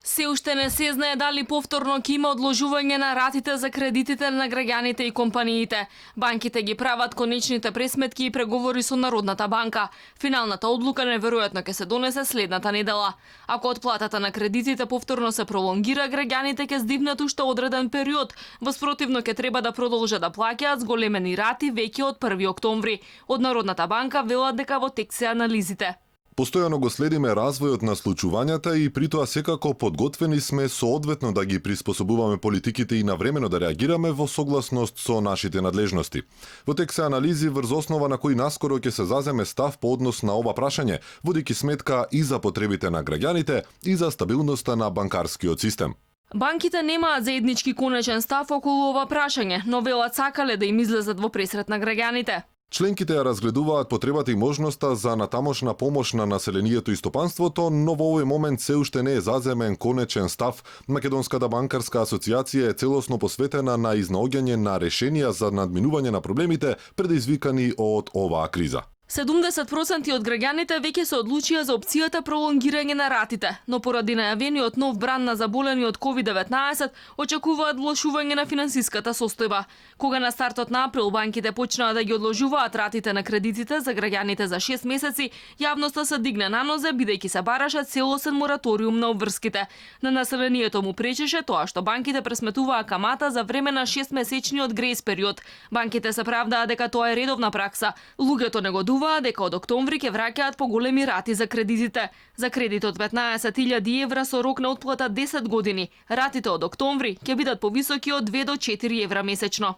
Се уште не се знае дали повторно ќе има одложување на ратите за кредитите на граѓаните и компаниите. Банките ги прават конечните пресметки и преговори со Народната банка. Финалната одлука неверојатно ќе се донесе следната недела. Ако отплатата на кредитите повторно се пролонгира, граѓаните ќе здивнат уште одреден период. Воспротивно ќе треба да продолжат да плаќаат зголемени рати веќе од 1 октомври. Од Народната банка велат дека во тек се анализите. Постојано го следиме развојот на случувањата и при тоа секако подготвени сме соодветно да ги приспособуваме политиките и навремено да реагираме во согласност со нашите надлежности. Во тек се анализи врз основа на кои наскоро ќе се заземе став по однос на ова прашање, водејќи сметка и за потребите на граѓаните и за стабилноста на банкарскиот систем. Банките немаат заеднички конечен став околу ова прашање, но велат сакале да им излезат во пресрет на граѓаните. Членките ја разгледуваат потребата и можноста за натамошна помош на населението и стопанството, но во овој момент се уште не е заземен конечен став. Македонската банкарска асоциација е целосно посветена на изнаоѓање на решенија за надминување на проблемите предизвикани од оваа криза. 70% од граѓаните веќе се одлучија за опцијата пролонгирање на ратите, но поради најавениот нов бран на заболени од COVID-19 очекуваат влошување на финансиската состојба. Кога на стартот на април банките почнаа да ги одложуваат ратите на кредитите за граѓаните за 6 месеци, јавноста се дигна на нозе бидејќи се бараше целосен мораториум на обврските. На населението му пречеше тоа што банките пресметуваа камата за време на 6-месечниот грејс период. Банките се правдаа дека тоа е редовна пракса. Луѓето негодуваат дека од октомври ќе враќаат поголеми рати за кредитите. За кредит од 15.000 евра со рок на отплата 10 години, ратите од октомври ќе бидат повисоки од 2 до 4 евра месечно.